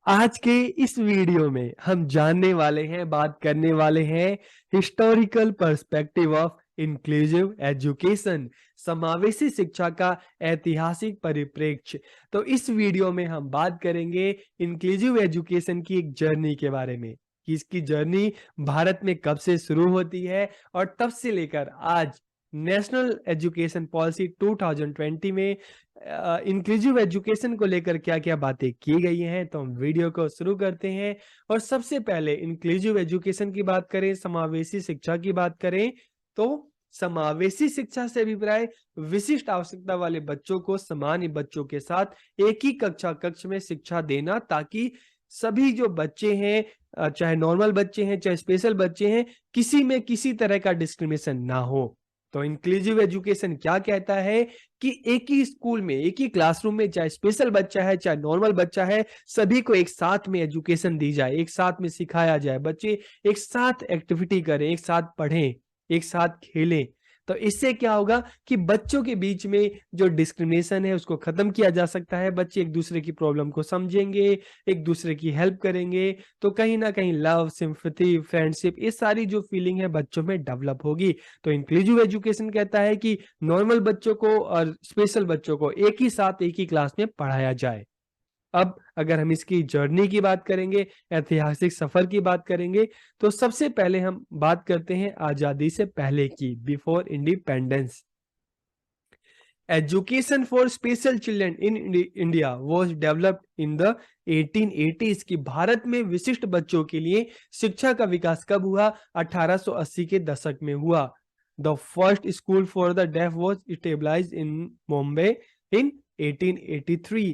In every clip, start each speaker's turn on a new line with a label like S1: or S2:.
S1: आज के इस वीडियो में हम जानने वाले हैं, बात करने वाले हैं historical perspective of inclusive education, समावेशी शिक्षा का ऐतिहासिक परिप्रेक्ष्य। तो इस वीडियो में हम बात करेंगे इंक्लूसिव एजुकेशन की एक जर्नी के बारे में कि इसकी जर्नी भारत में कब से शुरू होती है और तब से लेकर आज नेशनल एजुकेशन पॉलिसी 2020 में इंक्लूसिव एजुकेशन को लेकर क्या-क्या बातें की गई हैं। तो हम वीडियो को शुरू करते हैं और सबसे पहले इंक्लूसिव एजुकेशन की बात करें, समावेशी शिक्षा की बात करें, तो समावेशी शिक्षा से अभिप्राय विशिष्ट आवश्यकता वाले बच्चों को सामान्य बच्चों के साथ एक ही कक्ष में शिक्षा देना, ताकि सभी जो बच्चे हैं, चाहे नॉर्मल बच्चे हैं, चाहे स्पेशल बच्चे हैं, किसी में किसी तरह का डिस्क्रिमिनेशन ना हो। तो इंक्लूसिव एजुकेशन क्या कहता है कि एक ही स्कूल में, एक ही क्लासरूम में, चाहे स्पेशल बच्चा है, चाहे नॉर्मल बच्चा है, सभी को एक साथ में एजुकेशन दी जाए, एक साथ में सिखाया जाए, बच्चे एक साथ एक्टिविटी करें, एक साथ पढ़ें, एक साथ खेलें। तो इससे क्या होगा कि बच्चों के बीच में जो डिस्क्रिमिनेशन है उसको खत्म किया जा सकता है। बच्चे एक दूसरे की प्रॉब्लम को समझेंगे, एक दूसरे की हेल्प करेंगे, तो कहीं न कहीं लव, सिम्पैथी, फ्रेंडशिप, ये सारी जो फीलिंग है बच्चों में डेवलप होगी। तो इंक्लूसिव एजुकेशन कहता है कि नॉर्मल बच्चों को और स्पेशल बच्चों को एक ही साथ एक ही क्लास में पढ़ाया जाए। अब अगर हम इसकी जर्नी की बात करेंगे, ऐतिहासिक सफर की बात करेंगे, तो सबसे पहले हम बात करते हैं आजादी से पहले की, before independence. Education for special children in India was developed in the 1880s की भारत में विशिष्ट बच्चों के लिए शिक्षा का विकास कब हुआ? 1880 के दशक में हुआ। The first school for the deaf was stabilized in Bombay in 1883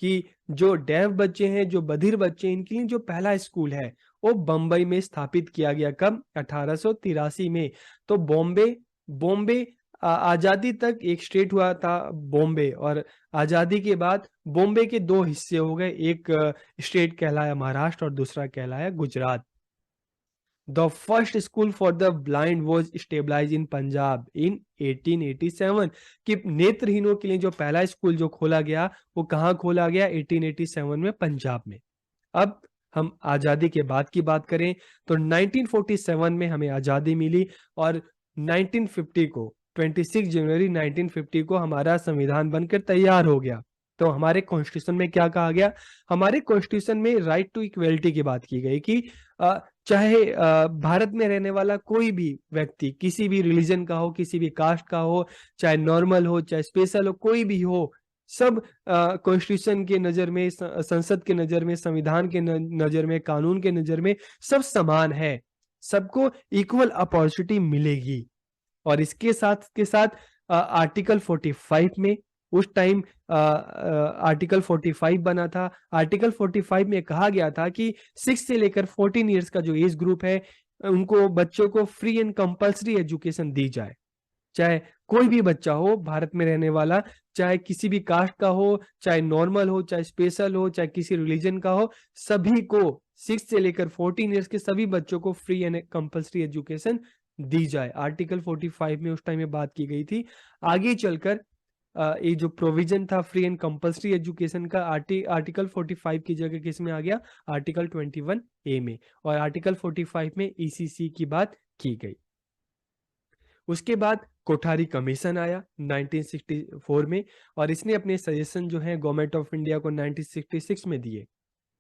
S1: कि जो डेफ बच्चे हैं, जो बधिर बच्चे हैं, इनके लिए जो पहला स्कूल है वो बम्बई में स्थापित किया गया। कब? 1883 में। तो बॉम्बे बॉम्बे आज़ादी तक एक स्टेट हुआ था बॉम्बे, और आज़ादी के बाद बॉम्बे के 2 हिस्से हो गए, एक स्टेट कहलाया महाराष्ट्र और दूसरा कहलाया Gujarat. The first school for the blind was stabilized in Punjab in 1887 कि नेत्रहीनों के लिए जो पहला स्कूल जो खोला गया वो कहाँ खोला गया? 1887 में पंजाब में। अब हम आज़ादी के बाद की बात करें तो 1947 में हमें आज़ादी मिली और 1950 को 26 जनवरी 1950 को हमारा संविधान बनकर तैयार हो गया। तो हमारे कॉन्स्टिट्यूशन में क्या कहा गया? हमारे कॉन्स्टिट्यूशन में राइट टू इक्वलिटी की बात की गई कि चाहे भारत में रहने वाला कोई भी व्यक्ति किसी भी रिलीजन का हो, किसी भी कास्ट का हो, चाहे नॉर्मल हो, चाहे स्पेशल हो, कोई भी हो, सब कॉन्स्टिट्यूशन के नज़र में, संसद के नज़र में, संविधान के नज़र में, कानून के नज़र में सब समान है। सबको इक्वल अपॉर्चुनिटी मिलेगी। और इसके साथ के साथ आर्टिकल 45 में उस टाइम आर्टिकल 45 बना था। आर्टिकल 45 में कहा गया था कि 6 से लेकर 14 इयर्स का जो एज ग्रुप है, उनको बच्चों को फ्री एंड कंपल्सरी एजुकेशन दी जाए। चाहे कोई भी बच्चा हो भारत में रहने वाला, चाहे किसी भी कास्ट का हो, चाहे नॉर्मल हो, चाहे स्पेशल हो, चाहे किसी रिलीजन का हो, सभी को 6 से लेकर 14 इयर्स के सभी बच्चों को फ्री एंड कंपल्सरी एजुकेशन दी जाए। आर्टिकल 45 में उस टाइम में बात की गई थी। आगे चलकर ये जो प्रोविजन था फ्री एंड कंपल्सरी एजुकेशन का, आर्टिकल 45 की जगह किस में आ गया? आर्टिकल 21 ए में, और आर्टिकल 45 में ईसीसी की बात की गई। उसके बाद कोठारी कमीशन आया 1964 में, और इसने अपने सजेशन जो है गवर्नमेंट ऑफ इंडिया को 1966 में दिए।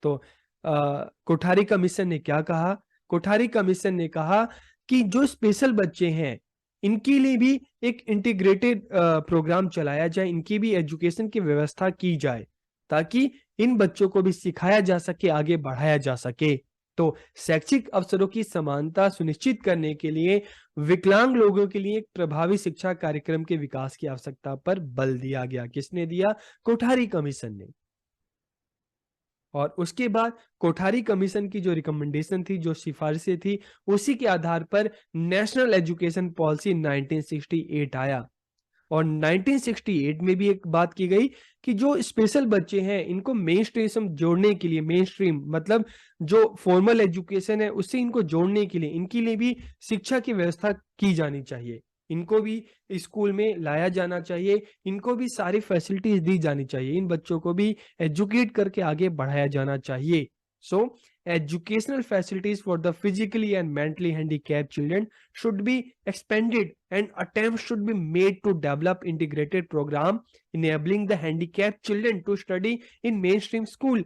S1: तो कोठारी कमीशन ने क्या कहा? कोठारी कमीशन ने कहा कि जो स्पेशल बच्चे हैं, इनके लिए भी एक इंटीग्रेटेड प्रोग्राम चलाया जाए, इनकी भी एजुकेशन की व्यवस्था की जाए, ताकि इन बच्चों को भी सिखाया जा सके, आगे बढ़ाया जा सके। तो शैक्षिक अवसरों की समानता सुनिश्चित करने के लिए विकलांग लोगों के लिए एक प्रभावी शिक्षा कार्यक्रम के विकास की आवश्यकता पर बल दिया गया। किसने दिया? कोठारी कमीशन ने। और उसके बाद कोठारी कमीशन की जो रिकमेंडेशन थी, जो सिफारिशें थी, उसी के आधार पर नेशनल एजुकेशन पॉलिसी 1968 आया। और 1968 में भी एक बात की गई कि जो स्पेशल बच्चे हैं, इनको मेन स्ट्रीम जोड़ने के लिए, मेन स्ट्रीम मतलब जो फॉर्मल एजुकेशन है उससे इनको जोड़ने के लिए इनके लिए भी शिक्षा की व्यवस्था की जानी चाहिए। इनको भी स्कूल में लाया जाना चाहिए, इनको भी सारी फैसिलिटीज दी जानी चाहिए, इन बच्चों को भी एजुकेट करके आगे बढ़ाया जाना चाहिए। सो educational facilities for the physically and mentally handicapped children should be expanded and attempts should be made to develop integrated program enabling the handicapped children to study in mainstream school।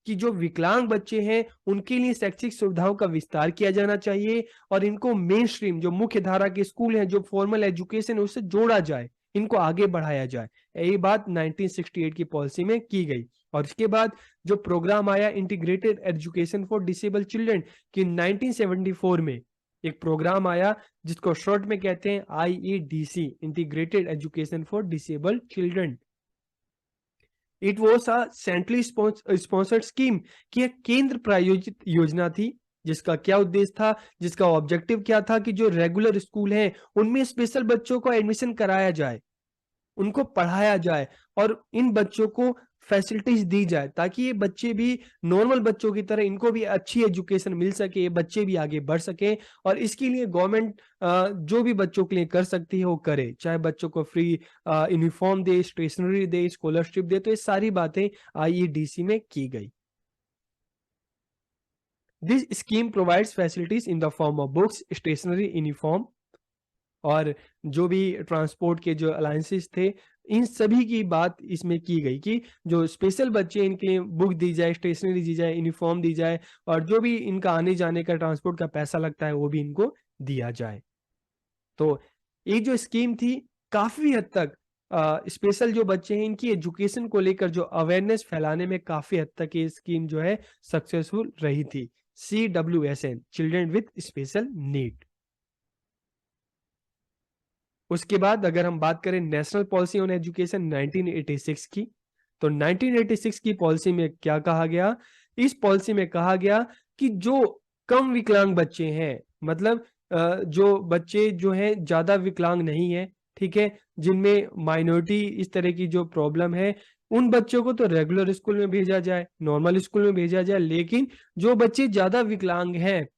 S1: कि जो विकलांग बच्चे हैं उनके लिए शैक्षिक सुविधाओं का विस्तार किया जाना चाहिए और इनको मेन स्ट्रीम जो मुख्य धारा के स्कूल हैं, जो फॉर्मल एजुकेशन है, उससे जोड़ा जाए, इनको आगे बढ़ाया जाए। यही बात 1968 की पॉलिसी में की गई। और इसके बाद जो प्रोग्राम आया integrated education for disable children कि 1974 में एक प्रोग्राम आया जिसको शॉर्ट में कहते हैं IEDC, integrated education for disable children. It was a centrally sponsored scheme कि एक केंद्र प्रायोजित योजना थी जिसका क्या उद्देश्य था, जिसका ऑब्जेक्टिव क्या था कि जो रेगुलर स्कूल हैं उनमें स्पेशल बच्चों को एडमिशन कराया जाए, उनको पढ़ाया जाए और इन बच्चों को फैसिलिटीज दी जाए ताकि ये बच्चे भी नॉर्मल बच्चों की तरह इनको भी अच्छी एजुकेशन मिल सके, ये बच्चे भी आगे बढ़ सके। और इसके लिए गवर्नमेंट जो भी बच्चों के लिए कर सकती है वो करे, चाहे बच्चों को फ्री यूनिफॉर्म दे, स्टेशनरी दे, स्कॉलरशिप दे, तो ये सारी बातें IEDC में की गई। This scheme provides facilities in the form of books, stationery, uniform और जो भी ट्रांसपोर्ट के जो अलायंसेस थे, इन सभी की बात इसमें की गई कि जो स्पेशल बच्चे इनके लिए बुक दी जाए, स्टेशनरी दी जाए, यूनिफॉर्म दी जाए और जो भी इनका आने जाने का ट्रांसपोर्ट का पैसा लगता है वो भी इनको दिया जाए। तो ये जो स्कीम थी काफी हद तक स्पेशल जो बच्चे हैं इनकी एजुकेशन को लेकर जो अवेयरनेस फैलाने में काफी हद तक ये स्कीम जो है सक्सेसफुल रही थी। CWSN, children with special need. उसके बाद अगर हम बात करें नेशनल पॉलिसी ऑन एजुकेशन 1986 की, तो 1986 की पॉलिसी में क्या कहा गया? इस पॉलिसी में कहा गया कि जो कम विकलांग बच्चे हैं, मतलब जो बच्चे जो हैं ज्यादा विकलांग नहीं है, ठीक है, जिनमें माइनॉरिटी इस तरह की जो प्रॉब्लम है, उन बच्चों को तो रेगुलर स्कूल में भेजा जाए, नॉर्मल स्कूल में भेजा जाए, लेकिन जो बच्चे ज्यादा विकलांग हैं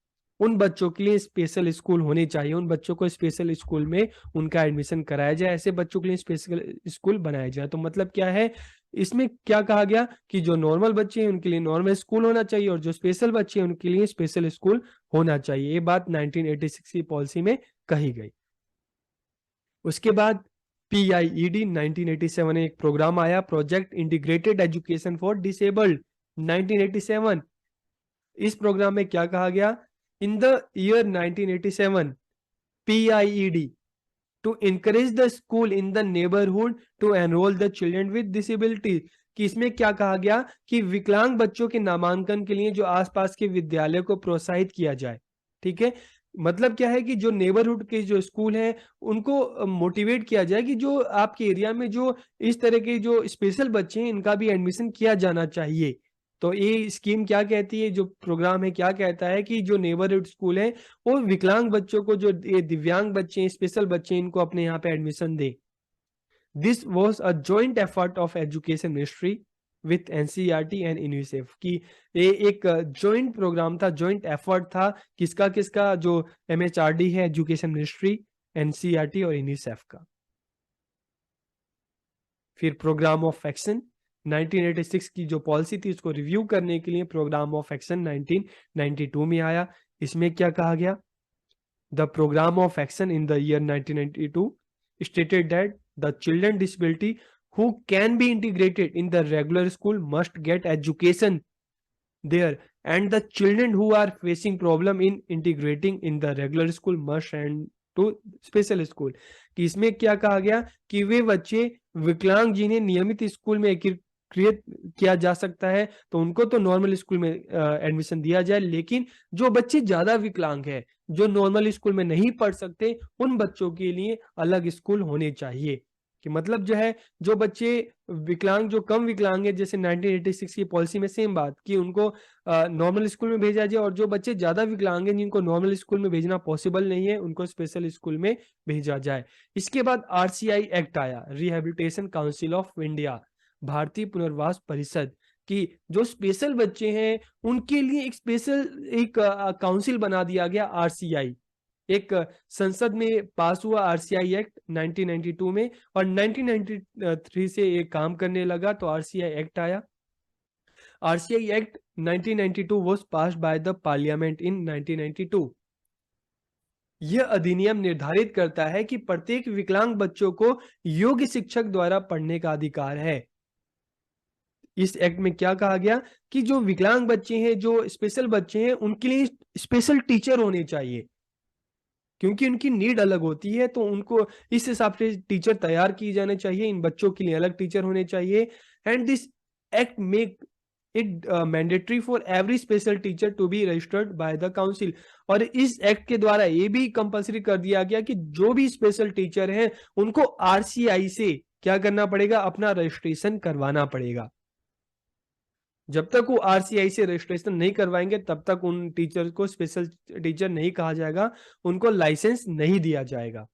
S1: उन बच्चों के लिए स्पेशल स्कूल होने चाहिए, उन बच्चों को स्पेशल स्कूल में उनका एडमिशन कराया जाए, ऐसे बच्चों के लिए स्पेशल स्कूल बनाया जाए। तो मतलब क्या है, इसमें क्या कहा गया कि जो नॉर्मल बच्चे हैं उनके लिए नॉर्मल स्कूल होना चाहिए और जो स्पेशल बच्चे हैं उनके लिए स्पेशल स्कूल होना चाहिए। ये बात 1986 की पॉलिसी में कही गई। उसके बाद PIED 1987 एक प्रोग्राम आया, project integrated education for disabled 1987। इस प्रोग्राम में क्या कहा गया? In the year 1987, PIED to encourage the school in the neighborhood to enroll the children with disability, कि इसमें क्या कहा गया कि विकलांग बच्चों के नामांकन के लिए जो आसपास के विद्यालय को प्रोत्साहित किया जाए। ठीक है, मतलब क्या है कि जो नेबरहुड के जो स्कूल हैं उनको मोटिवेट किया जाए कि जो आपके एरिया में जो इस तरह के जो स्पेशल बच्चे हैं इनका भी एडमिशन किया जाना चाहिए। तो ये स्कीम क्या कहती है, जो प्रोग्राम है क्या कहता है कि जो नेबरहुड स्कूल है वो विकलांग बच्चों को, जो ये दिव्यांग बच्चे हैं, स्पेशल बच्चे हैं, इनको अपने यहाँ पे admission they. This was a joint effort of education ministry with NCERT and UNICEF, की ये एक जॉइंट प्रोग्राम था, जॉइंट एफर्ट था, किसका किसका? जो MHRD है, एजुकेशन मिनिस्ट्री, NCERT और यूनिसेफ का। फिर प्रोग्राम ऑफ एक्शन 1986 की जो पॉलिसी थी उसको रिव्यू करने के लिए प्रोग्राम ऑफ एक्शन 1992 में आया। इसमें क्या कहा गया? The programme of action in the year 1992 stated that the children disability who can be integrated in the regular school must get education there, and the children who are facing problem in integrating in the regular school must send to special school। कि इसमें क्या कहा गया कि वे बच्चे विकलांग जिन्हें नियमित स्कूल में एकीकृत किया जा सकता है तो उनको तो नॉर्मल स्कूल में एडमिशन दिया जाए, लेकिन जो बच्चे ज्यादा विकलांग है, जो नॉर्मल स्कूल में नहीं पढ़ सकते, उन बच्चों के लिए अलग स्कूल होने चाहिए। कि मतलब जो है, जो बच्चे विकलांग, जो कम विकलांग है, जैसे 1986 की पॉलिसी में सेम बात कि उनको नॉर्मल स्कूल में भेजा जाए, और जो बच्चे ज्यादा विकलांग हैं जिनको नॉर्मल स्कूल में भेजना पॉसिबल नहीं है उनको स्पेशल स्कूल में भेजा जाए। इसके बाद RCI एक्ट आया, रिहेबिलिटेशन काउंसिल ऑफ इंडिया, भारतीय पुनर्वास परिषद, कि जो स्पेशल बच्चे हैं उनके लिए एक स्पेशल एक काउंसिल बना दिया गया RCI, एक संसद में पास हुआ आरसीआई एक्ट 1992 में, और 1993 से ये काम करने लगा तो आरसीआई एक्ट आया। RCI act 1992 was passed by the parliament in 1992। यह अधिनियम निर्धारित करता है कि प्रत्येक विकलांग बच्चों को योग्य शिक्षक द्वारा पढ़ने का अधिकार है। इस एक्ट में क्या कहा गया कि जो विकलांग बच्चे हैं, जो स्पेशल बच्चे हैं, उनके लिए स्पेशल टीचर होने चाहिए, क्योंकि उनकी नीड अलग होती है, तो उनको इस हिसाब से टीचर तैयार किए जाने चाहिए। इन बच्चों के लिए अलग टीचर होने चाहिए। And this act make it mandatory for every special teacher to be registered by the council. और इस एक्ट के द्वारा ये भी कंपलसरी कर दिया गया कि जो भी स्पेशल टीचर हैं उनको आरसीआई से क्या करना पड़ेगा, अपना रजिस्ट्रेशन करवाना पड़ेगा। जब तक वो आरसीआई से रजिस्ट्रेशन नहीं करवाएंगे तब तक उन टीचर को स्पेशल टीचर नहीं कहा जाएगा, उनको लाइसेंस नहीं दिया जाएगा।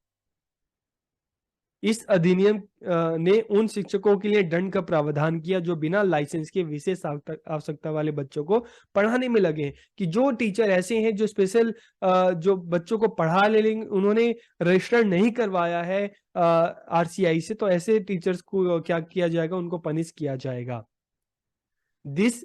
S1: इस अधिनियम ने उन शिक्षकों के लिए दंड का प्रावधान किया जो बिना लाइसेंस के विशेष आवश्यकता वाले बच्चों को पढ़ाने में लगे हैं। कि जो टीचर ऐसे हैं जो स्पेशल जो बच्चों को पढ़ा ले लेंगे, उन्होंने रजिस्टर नहीं करवाया है आरसीआई से, तो ऐसे टीचर्स को क्या किया जाएगा, उनको पनिश किया जाएगा। This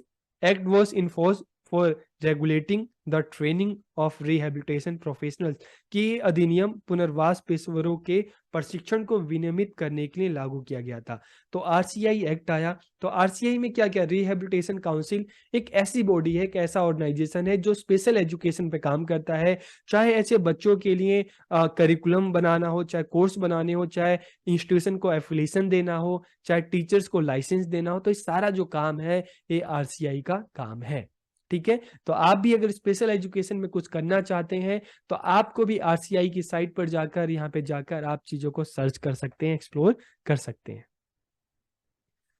S1: act was enforced for regulating the training of rehabilitation professionals। कि अधिनियम पुनर्वास पेशेवरों के प्रशिक्षण को विनियमित करने के लिए लागू किया गया था। तो आरसीआई एक्ट आया, तो आरसीआई में क्या क्या, रिहेबिलिटेशन काउंसिल एक ऐसी बॉडी है, एक ऐसा ऑर्गेनाइजेशन है जो स्पेशल एजुकेशन पे काम करता है। चाहे ऐसे बच्चों के लिए करिकुलम बनाना हो, चाहे कोर्स बनाने हो, चाहे इंस्टीट्यूशन को एफिलिएशन देना हो, चाहे टीचर्स को लाइसेंस देना हो, तो ये सारा जो काम है ये आरसीआई का काम है। ठीक है, तो आप भी अगर स्पेशल एजुकेशन में कुछ करना चाहते हैं तो आपको भी आरसीआई की साइट पर जाकर, यहाँ पे जाकर आप चीजों को सर्च कर सकते हैं, एक्सप्लोर कर सकते हैं।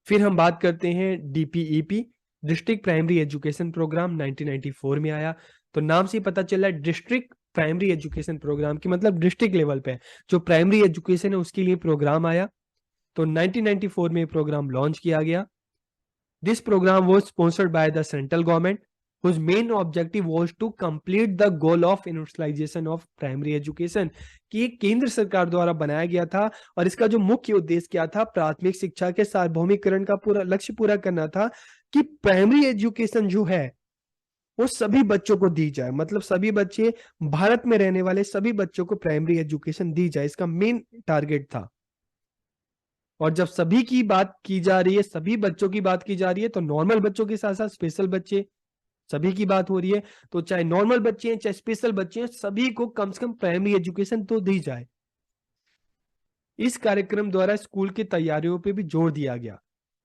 S1: फिर हम बात करते हैं DPEP, district primary education programme 1994 में आया। तो नाम से पता चला डिस्ट्रिक्ट प्राइमरी एजुकेशन प्रोग्राम की मतलब डिस्ट्रिक्ट लेवल पे जो प्राइमरी एजुकेशन है उसके लिए प्रोग्राम आया। तो 1994 में प्रोग्राम लॉन्च किया गया। This programme was sponsored by the central government whose main objective was to complete the goal of universalization of primary education। कि ये केंद्र सरकार द्वारा बनाया गया था और इसका जो मुख्य उद्देश्य क्या था, प्राथमिक शिक्षा के सार्वभौमिकरण का पूरा लक्ष्य पूरा करना था कि प्राइमरी एजुकेशन जो है वो सभी बच्चों को दी जाए, मतलब सभी बच्चे, भारत में रहने वाले सभी बच्चों को प्राइमरी एजुकेशन दी जाए, इसका मेन टारगेट था। और जब सभी की बात की जा रही है, सभी बच्चों की बात की जा रही है, तो नॉर्मल बच्चों के साथ साथ स्पेशल बच्चे, सभी की बात हो रही है। तो चाहे नॉर्मल बच्चे हैं चाहे स्पेशल बच्चे हैं, सभी को कम से कम प्राइमरी एजुकेशन तो दी जाए। इस कार्यक्रम द्वारा स्कूल की तैयारियों पे भी जोर दिया गया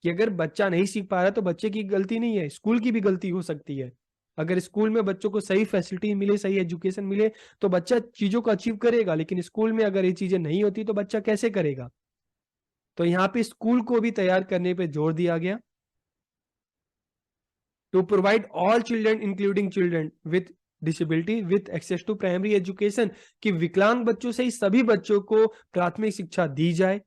S1: कि अगर बच्चा नहीं सीख पा रहा तो बच्चे की गलती नहीं है, स्कूल की भी गलती हो सकती है। अगर स्कूल में बच्चों को सही फैसिलिटी मिले, सही एजुकेशन मिले तो बच्चा चीजों को अचीव करेगा, लेकिन स्कूल में अगर ये चीजें नहीं होती तो बच्चा कैसे करेगा। तो यहाँ पे स्कूल को भी तैयार करने पे जोर दिया गया। To provide all children including children with disability with access to primary education, कि विकलांग बच्चों से ही सभी बच्चों को प्राथमिक शिक्षा दी जाए।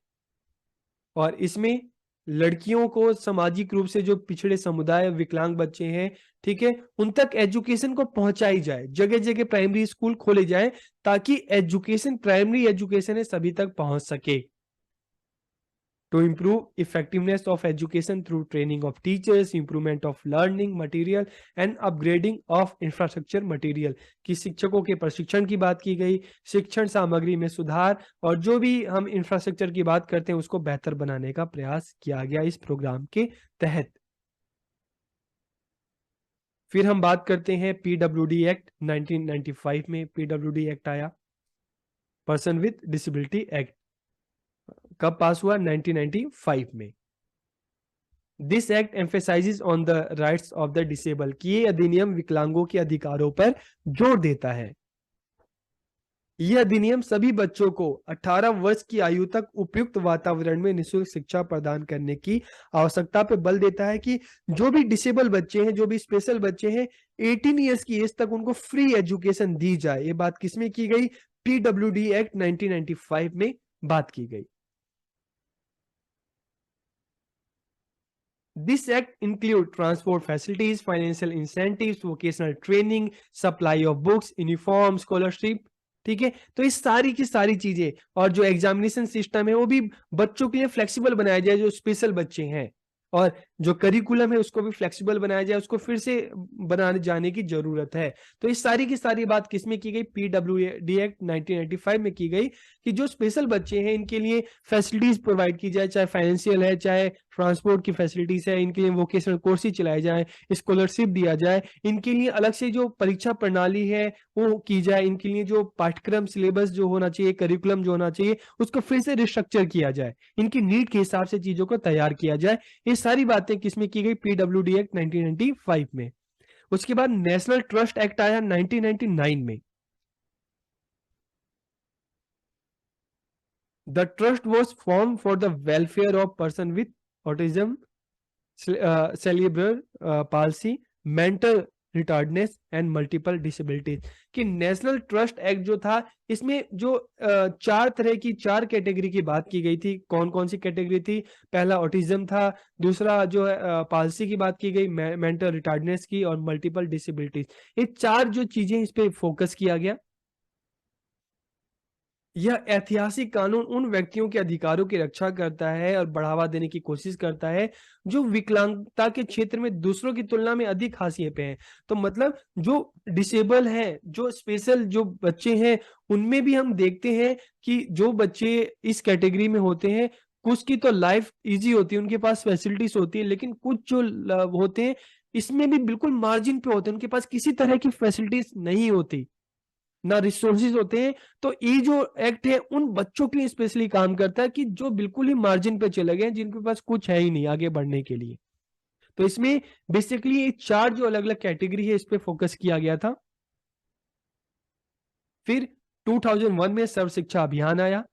S1: और इसमें लड़कियों को सामाजिक रूप से जो पिछड़े समुदाय विकलांग बच्चे हैं, ठीक है, उन तक एजुकेशन को पहुंचाई जाए, जगह जगह प्राइमरी स्कूल खोले जाए ताकि एजुकेशन, प्राइमरी एजुकेशन है सभी तक पहुंच सके। To improve effectiveness of education through training of teachers, improvement of learning material and upgrading of infrastructure material। कि शिक्षकों के प्रशिक्षण की बात की गई, शिक्षण सामग्री में सुधार और जो भी हम इंफ्रास्ट्रक्चर की बात करते हैं उसको बेहतर बनाने का प्रयास किया गया इस प्रोग्राम के तहत। फिर हम बात करते हैं पीडब्ल्यूडी एक्ट 1995 में पीडब्ल्यूडी एक्ट आया, पर्सन विद डिसेबिलिटी एक्ट। कब पास हुआ? 1995 में। This act emphasises on the rights of the disable, कि ये अधिनियम विकलांगों के अधिकारों पर जोर देता है। यह अधिनियम सभी बच्चों को 18 वर्ष की आयु तक उपयुक्त वातावरण में निःशुल्क शिक्षा प्रदान करने की आवश्यकता पर बल देता है कि जो भी डिसेबल बच्चे हैं, जो भी स्पेशल बच्चे हैं, 18 ईयर्स की एज तक उनको फ्री एजुकेशन दी जाए। ये बात किसमें की गई? पीडब्ल्यूडी एक्ट 1995 में बात की गई। This act include transport facilities, financial incentives, vocational training, supply of books, uniform, scholarship ठीक है। तो इस सारी की सारी चीजें और जो एग्जामिनेशन सिस्टम है वो भी बच्चों के लिए फ्लेक्सिबल बनाया जाए, जो स्पेशल बच्चे हैं, और जो करिकुलम है उसको भी फ्लेक्सिबल बनाया जाए, उसको फिर से बनाने जाने की जरूरत है। तो इस सारी की सारी बात किसमें की गई? पीडब्ल्यूडी एक्ट 1995 में की गई कि जो स्पेशल बच्चे हैं इनके लिए फैसिलिटीज प्रोवाइड की जाए, चाहे फाइनेंशियल है, चाहे ट्रांसपोर्ट की फैसिलिटीज है, इनके लिए वोकेशनल कोर्सेज चलाए जाए, स्कॉलरशिप दिया जाए, इनके लिए अलग से जो परीक्षा प्रणाली है वो की जाए, इनके लिए जो पाठ्यक्रम सिलेबस जो होना चाहिए, करिकुलम जो होना चाहिए, उसको फिर से रिस्ट्रक्चर किया जाए, इनकी नीड के हिसाब से चीजों को तैयार किया जाए। ये सारी बातें किसमें की गई? पीडब्ल्यूडी एक्ट 1995 में। उसके बाद नेशनल ट्रस्ट एक्ट आया 1999 में। The trust was form for the welfare of person with autism, cerebral palsy, mental retardness and multiple disabilities. कि नेशनल ट्रस्ट एक्ट जो था, इसमें जो चार तरह की, चार कैटेगरी की बात की गई थी। कौन कौन सी कैटेगरी थी? पहला ऑटिज्म था, दूसरा जो है पाल्सी की बात की गई, मेंटल रिटार्डनेस की, और मल्टीपल डिसेबिलिटीज। ये चार जो चीजें, इस पे फोकस किया गया। यह ऐतिहासिक कानून उन व्यक्तियों के अधिकारों की रक्षा करता है और बढ़ावा देने की कोशिश करता है जो विकलांगता के क्षेत्र में दूसरों की तुलना में अधिक हाशिए पे हैं। तो मतलब जो डिसेबल हैं, जो स्पेशल जो बच्चे हैं, उनमें भी हम देखते हैं कि जो बच्चे इस कैटेगरी में होते हैं, कुछ की तो लाइफ इजी होती है, उनके पास फैसिलिटीज होती है, लेकिन कुछ जो होते हैं इसमें भी बिल्कुल मार्जिन पे होते हैं, उनके पास किसी तरह की फैसिलिटीज नहीं होती, ना रिसोर्सेज होते हैं। तो ये जो एक्ट है उन बच्चों के लिए स्पेशली काम करता है कि जो बिल्कुल ही मार्जिन पे चले गए, जिनके पास कुछ है ही नहीं आगे बढ़ने के लिए। तो इसमें बेसिकली ये चार जो अलग अलग कैटेगरी है, इस पे फोकस किया गया था। फिर 2001 में सर्व शिक्षा अभियान आया।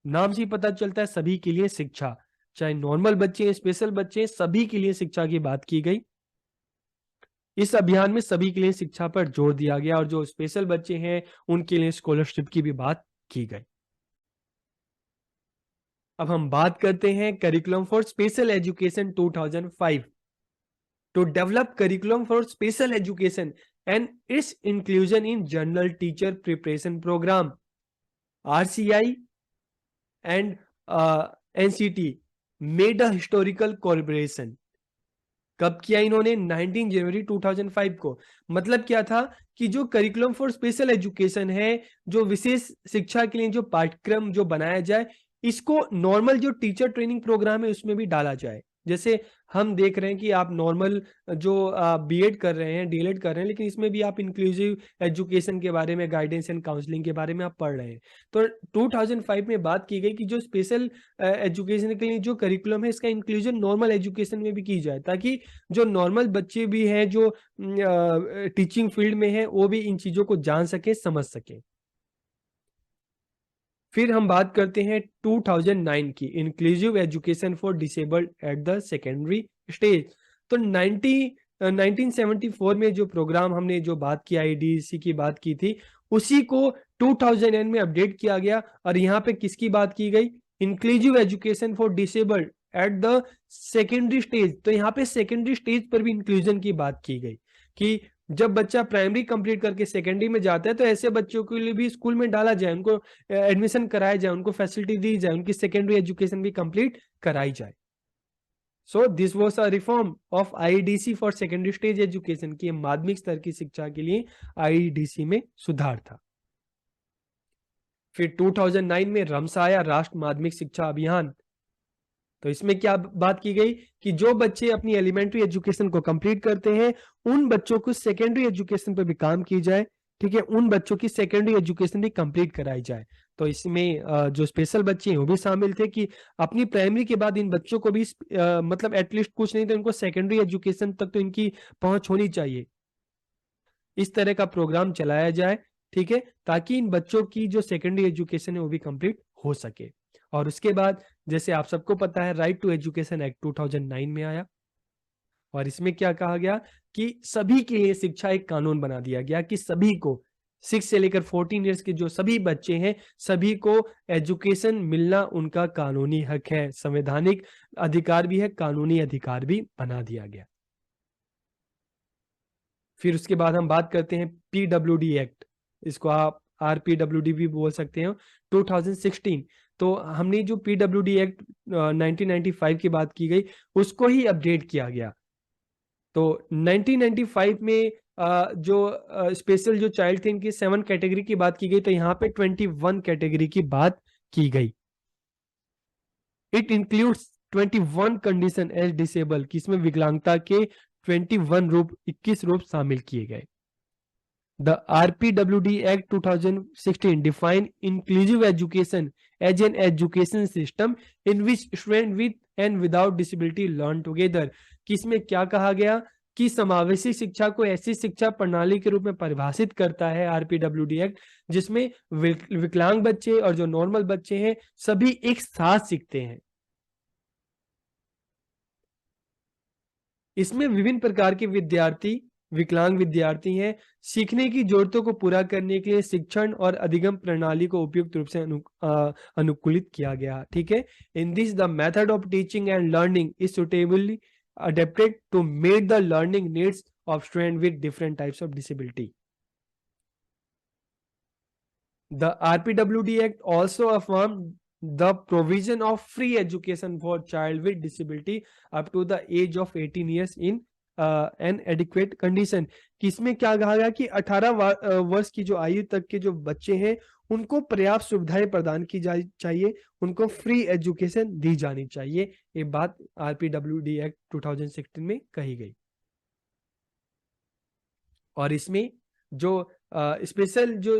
S1: नाम से ही पता चलता है सभी के लिए शिक्षा, चाहे नॉर्मल बच्चे हैं, स्पेशल बच्चे हैं, सभी के लिए शिक्षा की बात की गई। इस अभियान में सभी के लिए शिक्षा पर जोर दिया गया और जो स्पेशल बच्चे हैं उनके लिए स्कॉलरशिप की भी बात की गई। अब हम बात करते हैं curriculum for special education 2005। To develop curriculum for special education and its inclusion in general teacher preparation programme, RCI and NCT made a historical collaboration. कब किया इन्होंने? 19 जनवरी 2005 को। मतलब क्या था कि जो करिकुलम फॉर स्पेशल एजुकेशन है, जो विशेष शिक्षा के लिए जो पाठ्यक्रम जो बनाया जाए, इसको नॉर्मल जो टीचर ट्रेनिंग प्रोग्राम है उसमें भी डाला जाए। जैसे हम देख रहे हैं कि आप नॉर्मल जो बीएड कर रहे हैं, डीएलएड कर रहे हैं, लेकिन इसमें भी आप इंक्लूसिव एजुकेशन के बारे में, गाइडेंस एंड काउंसलिंग के बारे में आप पढ़ रहे हैं। तो 2005 में बात की गई कि जो स्पेशल एजुकेशन के लिए जो करिकुलम है, इसका इंक्लूजन नॉर्मल एजुकेशन में भी की जाए, ताकि जो नॉर्मल बच्चे भी हैं जो टीचिंग फील्ड में है, वो भी इन चीजों को जान सके, समझ सके। फिर हम बात करते हैं 2009 की, inclusive education for disabled at the secondary stage. तो 1974 में जो प्रोग्राम हमने जो बात की, आईडीसी की बात की थी, उसी को 2009 में अपडेट किया गया और यहाँ पे किसकी बात की गई? Inclusive education for disabled at the secondary stage. तो यहाँ पे सेकेंडरी स्टेज पर भी इंक्लूजन की बात की गई कि जब बच्चा प्राइमरी कंप्लीट करके सेकेंडरी में जाता है तो ऐसे बच्चों के लिए भी स्कूल में डाला जाए, उनको एडमिशन कराया जाए, उनको फैसिलिटी दी जाए, उनकी सेकेंडरी एजुकेशन भी कंप्लीट कराई जाए। So this was a reform of IDC for secondary stage education की माध्यमिक स्तर की शिक्षा के लिए आईडीसी में सुधार था। फिर 2009 में रमसा आया, राष्ट्रीय माध्यमिक शिक्षा अभियान। तो इसमें क्या बात की गई कि जो बच्चे अपनी एलिमेंट्री एजुकेशन को कंप्लीट करते हैं, उन बच्चों को सेकेंडरी एजुकेशन पे भी काम की जाए। ठीक है, उन बच्चों की सेकेंडरी एजुकेशन भी कंप्लीट कराई जाए। तो इसमें जो स्पेशल बच्चे हैं वो भी शामिल थे कि अपनी प्राइमरी के बाद इन बच्चों को भी मतलब एटलीस्ट कुछ नहीं तो इनको सेकेंडरी एजुकेशन तक तो इनकी पहुंच होनी चाहिए। इस तरह का प्रोग्राम चलाया जाए, ठीक है, ताकि इन बच्चों की जो सेकेंडरी एजुकेशन है वो भी कंप्लीट हो सके। और उसके बाद जैसे आप सबको पता है, राइट टू एजुकेशन एक्ट 2009 में आया और इसमें क्या कहा गया कि सभी के लिए शिक्षा एक कानून बना दिया गया कि सभी को 6 से लेकर 14 ईयर्स के जो सभी बच्चे हैं, सभी को एजुकेशन मिलना उनका कानूनी हक है, संवैधानिक अधिकार भी है, कानूनी अधिकार भी बना दिया गया। फिर उसके बाद हम बात करते हैं पीडब्ल्यूडी एक्ट। इसको आप RPWD भी बोल सकते हैं, 2016। तो हमने जो PWD एक्ट 1995 की बात की गई, उसको ही अपडेट किया गया। तो 1995 में जो स्पेशल जो चाइल्ड थे, इनकी 7 कैटेगरी की बात की गई, तो यहाँ पे 21 कैटेगरी की बात की गई। It includes 21 condition as disable, कि इसमें विकलांगता के 21 रूप शामिल किए गए। The RPWD Act 2016 define inclusive education as an education system in which students with and without disability learn together। कि इसमें क्या कहा गया कि समावेशी शिक्षा को ऐसी शिक्षा प्रणाली के रूप में परिभाषित करता है RPWD एक्ट, जिसमें विकलांग बच्चे और जो नॉर्मल बच्चे हैं सभी एक साथ सीखते हैं। इसमें विभिन्न प्रकार के विकलांग विद्यार्थी हैं। सीखने की जरूरतों को पूरा करने के लिए शिक्षण और अधिगम प्रणाली को उपयुक्त रूप से अनुकूलित किया गया। ठीक है, in this the method of teaching and learning is suitably adapted to meet the learning needs of student with different types of disability. The RPWD Act also affirmed the provision of free education for child with disability up to the age of 18 years in an adequate condition। कि इसमें क्या कहा गया कि 18 वर्ष की जो आयु तक के जो बच्चे हैं उनको पर्याप्त सुविधाएं प्रदान की जानी चाहिए, उनको फ्री एजुकेशन दी जानी चाहिए। ये बात RPWD एक्ट 2016 में कही गई। और इसमें जो स्पेशल जो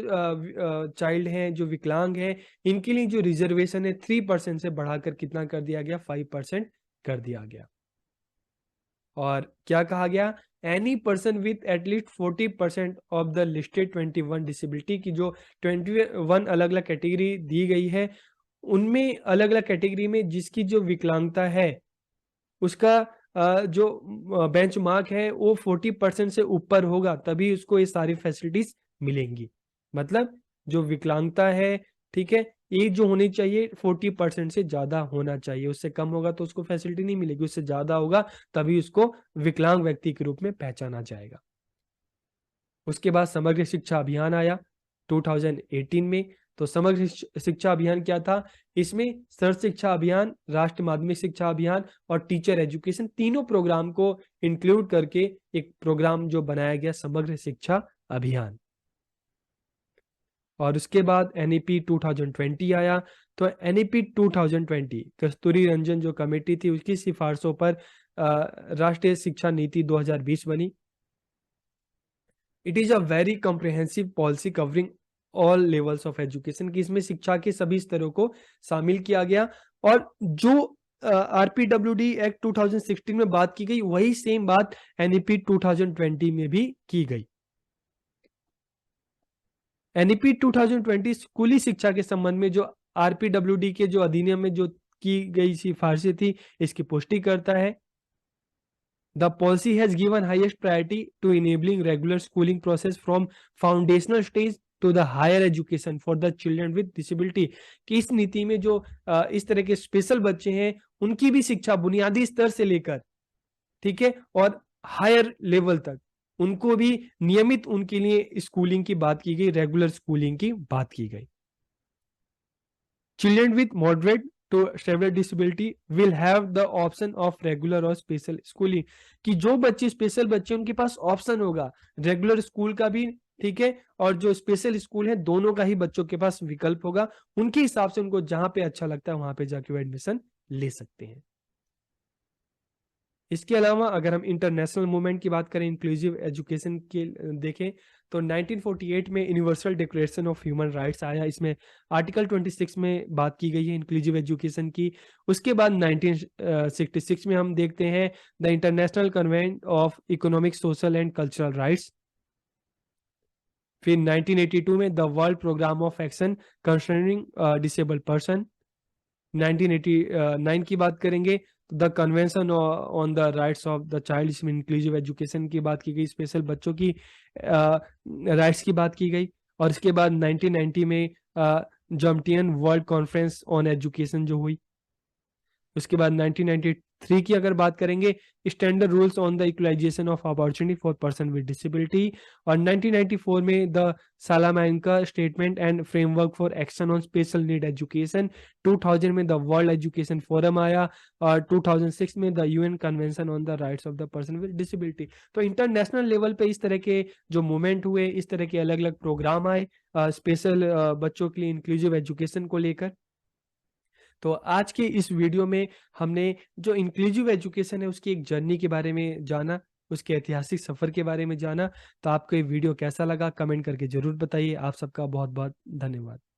S1: चाइल्ड हैं, जो विकलांग हैं, इनके लिए जो रिजर्वेशन है 3% से बढ़ाकर कितना कर दिया गया, 5% कर दिया गया। और क्या कहा गया, any person with at least 40% of the listed 21 disability, की जो 21 अलग अलग कैटेगरी दी गई है, उनमें अलग अलग कैटेगरी में जिसकी जो विकलांगता है उसका जो बेंचमार्क है वो 40% से ऊपर होगा, तभी उसको ये सारी फैसिलिटीज मिलेंगी। मतलब जो विकलांगता है, ठीक है, ये जो होनी चाहिए 40% से ज्यादा होना चाहिए, उससे कम होगा तो उसको फैसिलिटी नहीं मिलेगी, उससे ज्यादा होगा तभी उसको विकलांग व्यक्ति के रूप में पहचाना जाएगा। उसके बाद समग्र शिक्षा अभियान आया 2018 में। तो समग्र शिक्षा अभियान क्या था, इसमें सर्व शिक्षा अभियान, राष्ट्रीय माध्यमिक शिक्षा अभियान और टीचर एजुकेशन, तीनों प्रोग्राम को इंक्लूड करके एक प्रोग्राम जो बनाया गया समग्र शिक्षा अभियान। और उसके बाद NEP 2020 आया। तो NEP 2020 कस्तूरी रंजन जो कमेटी थी उसकी सिफारिशों पर राष्ट्रीय शिक्षा नीति 2020 बनी। It is a very comprehensive policy covering all levels of education, की इसमें शिक्षा के सभी स्तरों को शामिल किया गया। और जो RPWD एक्ट 2016 में बात की गई वही सेम बात NEP 2020 में भी की गई। NEP 2020 स्कूली शिक्षा के संबंध में जो RPWD के जो अधिनियम में जो की गई सिफारिशें थी, इसकी पुष्टि करता है। The policy has given highest priority to enabling regular schooling process from foundational stage to the higher education for the children with disability। कि इस नीति में जो इस तरह के स्पेशल बच्चे हैं उनकी भी शिक्षा बुनियादी स्तर से लेकर, ठीक है, और हायर लेवल तक उनको भी नियमित उनके लिए स्कूलिंग की बात की गई, रेगुलर स्कूलिंग की बात की गई। Children with moderate to severe disability will have the option of regular और स्पेशल स्कूलिंग, कि जो बच्चे स्पेशल बच्चे उनके पास ऑप्शन होगा रेगुलर स्कूल का भी, ठीक है, और जो स्पेशल स्कूल है दोनों का ही बच्चों के पास विकल्प होगा। उनके हिसाब से उनको जहां पे अच्छा लगता है वहां पे जाके वो एडमिशन ले सकते हैं। इसके अलावा अगर हम इंटरनेशनल मूवमेंट की बात करें इंक्लूसिव एजुकेशन के देखें तो 1948 में universal declaration of human rights आया। इसमें आर्टिकल 26 में बात की गई है इंक्लूसिव एजुकेशन की। उसके बाद 1966 में हम देखते हैं the international convent of economic, social and cultural rights. फिर 1982 में the world program of action concerning disabled person. 1989 की बात करेंगे the convention on the rights of the child, इसमें इंक्लूसिव एजुकेशन की बात की गई, स्पेशल बच्चों की राइट्स की बात की गई। और इसके बाद 1990 में Jomtien world conference on education जो हुई। उसके बाद 3 की अगर बात करेंगे, standard rules on the equalization of opportunity for person with disability, और 1994 में the Salamanca statement and framework for action on special need education, 2000 में द वर्ल्ड एजुकेशन फोरम आया, और 2006 में the UN convention on the rights of the person with disability. तो international level पे इस तरह के जो मूवमेंट हुए, इस तरह के अलग अलग प्रोग्राम आए स्पेशल बच्चों के लिए इंक्लूसिव एजुकेशन को लेकर। तो आज के इस वीडियो में हमने जो इंक्लूसिव एजुकेशन है उसकी एक जर्नी के बारे में जाना, उसके ऐतिहासिक सफर के बारे में जाना। तो आपको ये वीडियो कैसा लगा कमेंट करके जरूर बताइए। आप सबका बहुत बहुत धन्यवाद।